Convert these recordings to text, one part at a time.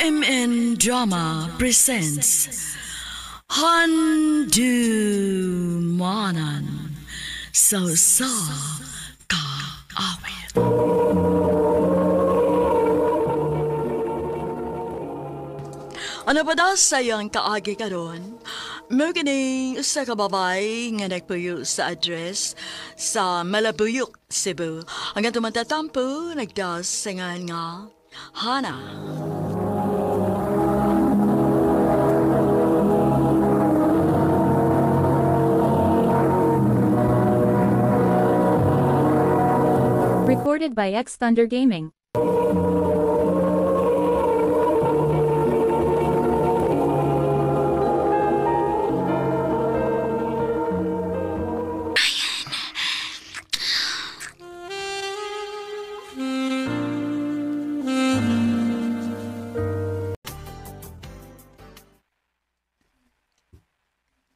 RMN Drama presents Handumanan Sa Kaawit. Ano ba daw sayang kaagi karon? Maganing sa kababay nga nagpuyo sa address sa Malabuyok, Cebu. Hanggang tumatatampo, nagdasingan nga Hana. Recorded by X Thunder Gaming.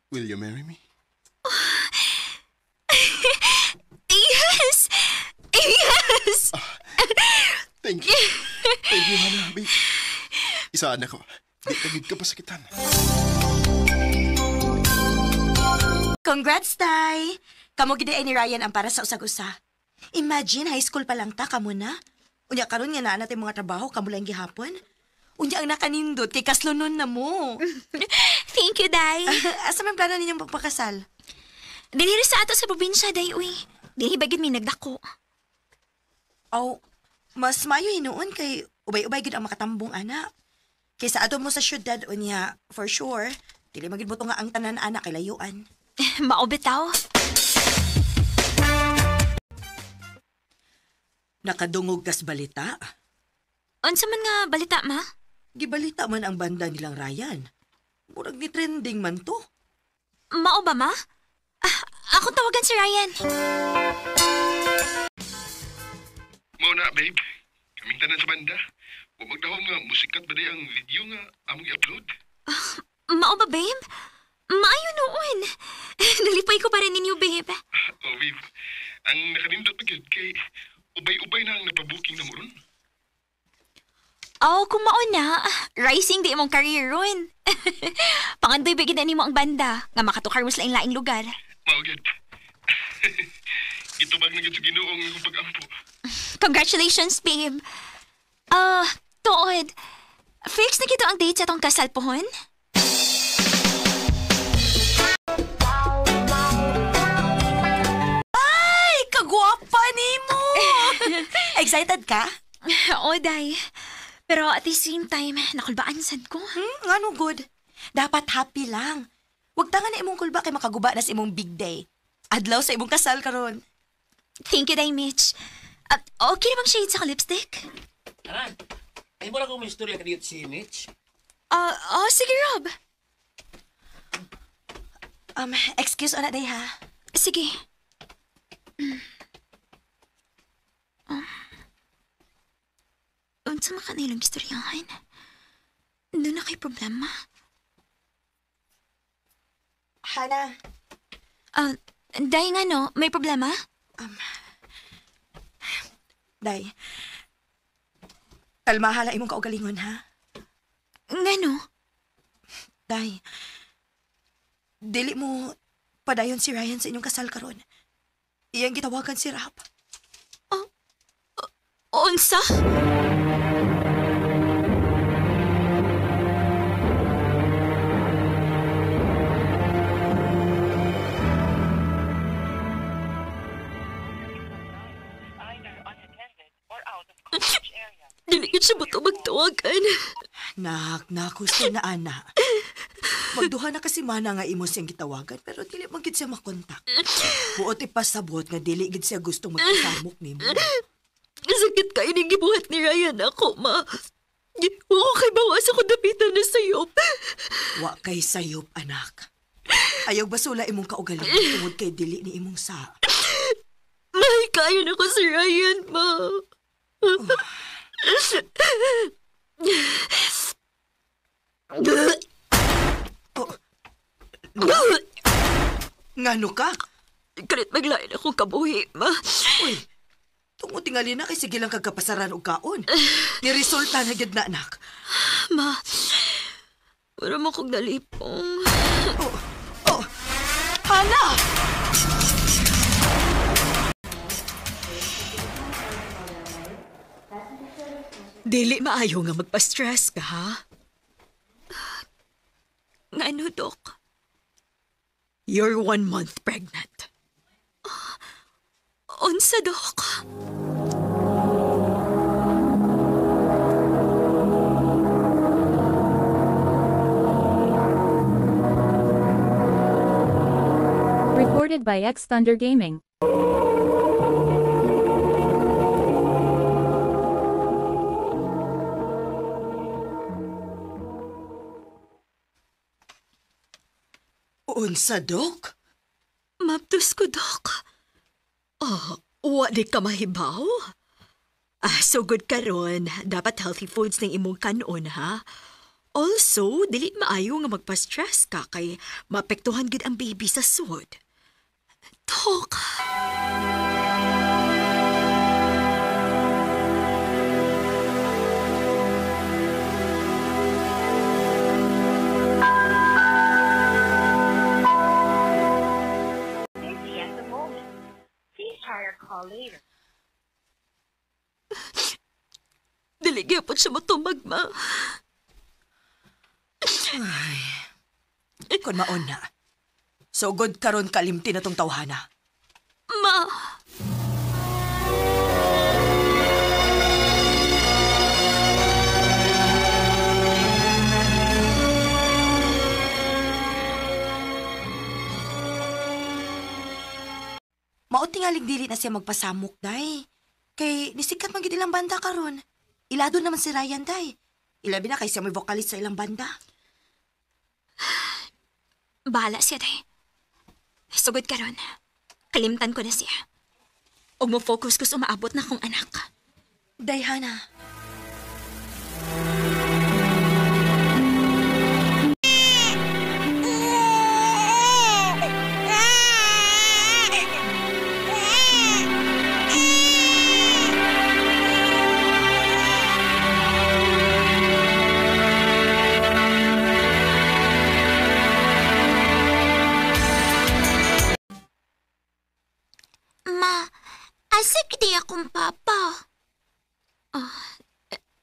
Will you marry me? Yes! Yes! Thank you. Thank you, Hana, babe. Isaan ako. Di tagid ka pa sakitan. Congrats, Tay! Kamo gid ni Ryan ang para sa usag-usa. Imagine, high school pa lang ta, kamo na. Unya karon nga naa natin mga trabaho, kamo lang gihapon. Unya ang nakanindot, kay kaslunon na mo. Thank you, Day. Asa man plano ninyong pagpakasal? Dili sa ato sa probinsya, Day, uy. Dili bagid may nagdako. Oh, mas mayo hinuon kay ubay-ubay gid ang makatambong anak. Kaysa ato mo sa syudad, unya, for sure, dili magid mo to nga ang tanan anak kay layuan. Mao bitaw. Nakadungog kas balita? Unsa man nga balita, ma? Gibalita man ang banda nilang Ryan. Murag ni trending man to. Mao ba, ma? Akong tawagan si Ryan. Mao na, babe. Kaming tanan sa banda. Huwag magdahong nga musikat ba ang video nga among i-upload? Mao ba, babe? Maayo noon. Nalipay ko pa rin ninyo, babe. Oh, babe. Ang nakanindot pa gyud kay ubay-ubay na ang napabuking na mo ron. Oh, kung mauna, rising di imong career ron. Pangandoy bigyan na nimo ang banda, nga makatukar mo sa laing-laing lugar. Mao gyud. Itubag na gyud sa Ginoong akong pag-ampo. Congratulations, babe. Tuod, fix na kito ang date sa tong kasal pohon? Ay, kagwapa nimo! Excited ka? Oo, Day. Pero at the same time, nakulbaan sad ko. Ngano good? Dapat happy lang. Huwag tangan na imong kulba kay makaguba na sa imong big day. Adlaw sa imong kasal karon. Thank you, Day, Mitch. Okay na bang shade sa lipstick? Aran, ay mo lang kung may istorya ka dito si Mitch. Sige, Rob. Excuse ona day ha. Sige. Unsa man kanilang istoryahan? Doon na kay problema. Hana. Day nga no, may problema? Day. Kalmahala imong kaugalingon ha. Nga no? Day. Dili mo padayon si Ryan sa inyong kasal karon. Iyang gitawagan si Rap. Unsa? Dili ko siya buto magtawagan. Nakusto na ana. Magduha na kasi mana nga imo siyang gitawagan pero dili man gid siya makontak. Buot ipasabot nga dili gid siya gustong magpasamok nimo. Sakit ka ining gibuhat ni Ryan ako, ma. Wa kay bawas ako dapitan na sayop. Wa kay sayop, anak. Ayaw basula imong kaugalingon tungod kay dili ni imong sa. Mahay kayo na ko si Ryan, ma. Ngano ka? Kalit maglain akong kabuhi, ma. Uy, tungod tingali na kay sige lang kagkapasaran og kaon. Ni resulta na gyud na anak. Ma, wala mo kong dalipong. Oh, Hana! Dili maayo nga magpa-stress ka, ha? Nga ano, Dok? You're 1 month pregnant. Unsa, Dok? Recorded by X Thunder Gaming. Unsa, Dok? Maptos ko, Dok. Wa di ka mahibaw? So good ka ron. Dapat healthy foods ng imong kanon, ha? Also, dili maayo nga magpa-stress ka kay maapektuhan gid ang baby sa sud. Dok. Busy at the moment. Please try your call later. Dili gyapon siya motumag, ma. Kung maon na. So good karon kalimti na tong tawhana. Ma. Maot tingalig dili na siya magpasamok, day. Kay nisikat man gid ilang banda karon. Ilado naman si Ryan, day. Ilabi na kay siya may vocalist sa ilang banda. Bahala siya, day. Sugod ka ron. Kalimtan ko na siya. Og mo focus ko sa umaabot na kong anak. Day, Hana. Ma, asik di akong papa.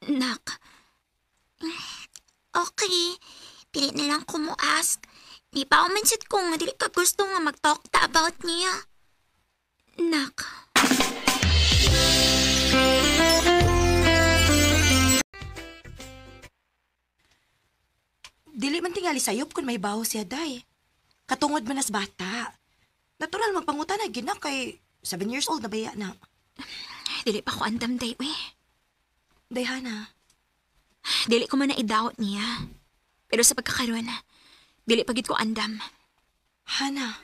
Nak. Okay, dili na lang ko mo ask. Di pa ako mansit ko nga dili ka gusto nga mag-talk ta about niya. Nak. Dili man tingali sayop kung may baho siya, day. Katungod man as bata. Natural magpangutan na gina kay 7 years old na baya na. Dili pa ko andam day, we. Day, Hana. Dili ko man na idawat niya. Pero sa pagkakaroon, dili pagit ko andam. Hana.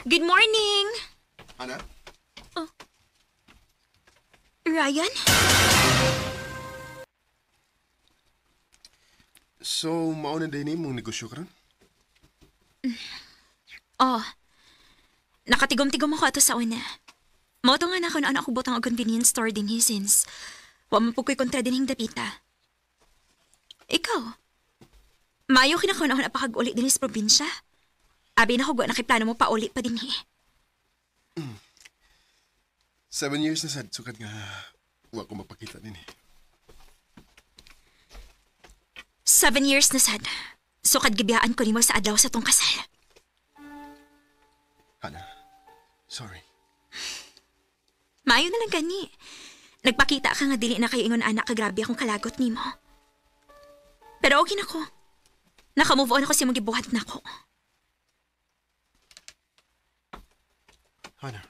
Good morning! Ana? Ryan? So, mauna din mong negosyo karon? Oh, nakatigom-tigom ako ato sa una. Moto nga na ako na ako butang og convenience store din since wa man po ko'y kontra din dapita. Ikaw, mayo kinakon ako napakag-uli din sa probinsya. Abi na ko nakiplano mo pa uli pa din 7 years na sad, sukad nga wa ko mapakita din 7 years na sad. Sukad gibiyaan ko nimo sa adlaw sa tong kasal. Hana, sorry. Maayo na lang gani. Nagpakita ka nga dili na kayo ingon anak kagrabe akong kalagot nimo. Pero okay na ko. Naka-move on ako sa mga gibuhat na ko. Hana.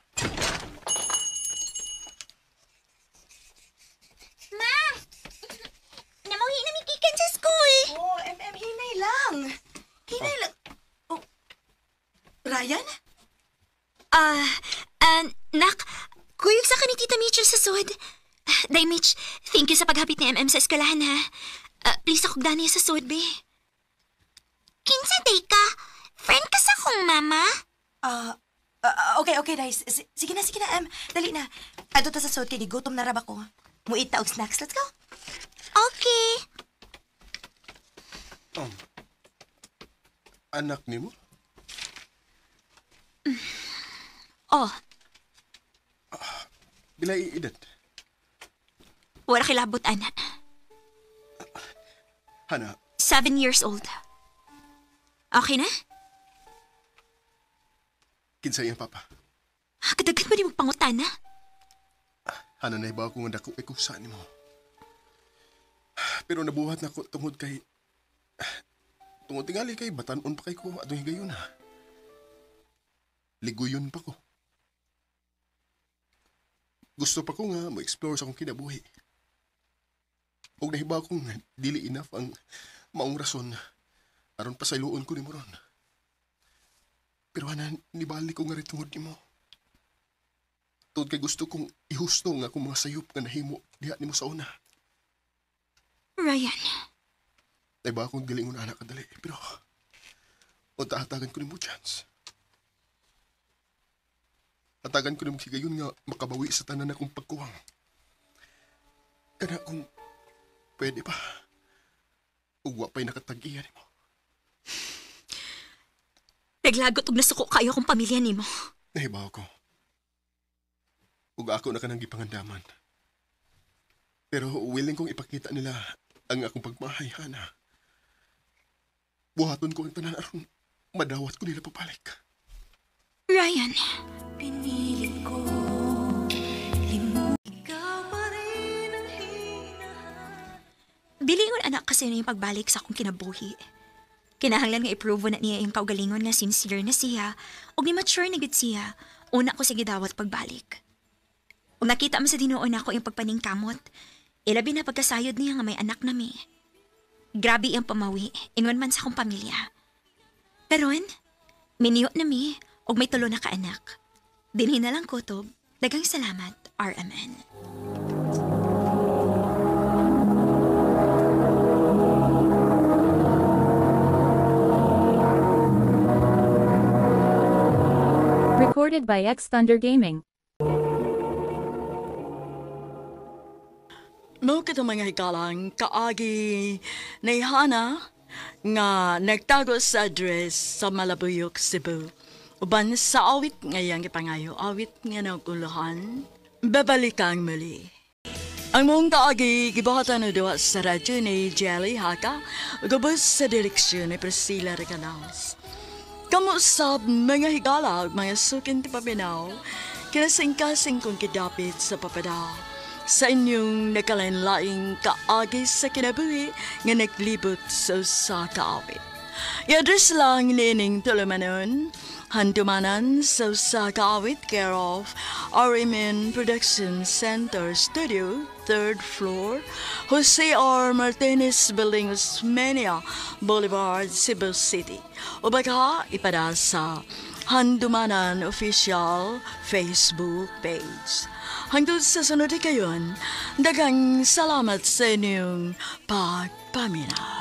Ma! Namuhi na mikikan sa school. Oh, hinay lang. Hinay lang. Oh. Ryan? Nak, kuyog sa ka ni Tita Mitchell sa sud. Day, Mitch, thank you sa paghapit ni MM sa eskwelahan, ha? Please ako gani sa sudbe. Kinsa, day ka? Friend ka sa kong mama? Okay, Day. Sige na, dali na. Ato ta sa suot kay gutom na raba ko. Muita og snacks. Let's go. Okay. Anak ni mo? Oh, Bilay edad? wala kilabot, ana. Hana, 7 years old. Okay na? kinsa iyang papa. Kadagat mo di magpangutana? Hana na iba akong dako ikusa ni mo. Pero nabuhat na ko tungod kay... Tungod tingali kay batanon pa kay ko atong higayon ha. Liguyon pa ko. Gusto pa ko nga ma-explore sa akong kinabuhi. Huwag nahiba akong dili enough ang maong rason aron pasayloon ko ni mo ron. Pero hana, nibalik ko nga rin tungod ni mo. Tungod kay gusto kong ihusto nga akong mga sayop nga nahimo diha ni mo sa una. Ryan, Nahiba akong dilingon anak kadali, pero unta-hatagan ko ni mo chance. Hatagan ko ni mo higayon nga makabawi sa tanan akong pagkuwang. Kana kung pwede pa, ugwa pa'y nakatag-iya ni mo. naglagot og nasuko kayo kong pamilya nimo. Nahibaw ko. Ug ako na kanang gipangandaman. Pero willing kong ipakita nila ang akong pagmahay, Hana. Buhaton ko ang tanan aron madawat ko nila papalik. Ryan, bilingon anak kasi na yung pagbalik sa akong kinabuhi. Kinahanglan nga i-prove na niya yung kaugalingon nga sincere na siya o ni mature na gud siya, una ko sige dawat pagbalik. O nakita mo sa dinuon ako yung pagpaningkamot, ilabi na pagkasayod niya nga may anak na mi. Grabe ang pamawi, ingon man sa akong pamilya. Karon, miniyot na mi, og may tulo na kaanak. Dinhi na lang kutob, daghang salamat, RMN. Recorded by X Thunder Gaming. No kita mga hikalang kaagi ni Hana nga nagtago sa address sa Malabuyok, Cebu. Uban sa awit ngayang ipangayo, awit nga naguluhan, babalikan muli. Ang mong kaagi gibahatan na doon sa radyo ni Jelly Haka, gabos sa direksyon ni Priscilla Recanaos. Kamusap mga higala, mga sukin ti papinaw, kinasingkasing kong kidapit sa papadaw. Sa inyong nakalanlaing kaagi sa kinabuhi nga naglibot sa kaawit. I-address lang nining tulumanon, handumanan sa kaawit care of Arimin Production Center Studio, 3rd floor, Jose R. Martinez Building, Osmeña Boulevard, Cebu City. O baka ipada sa Handumanan Official Facebook page. Hangtod sa sunod kayon, daghang salamat sa inyong pagpaminaw.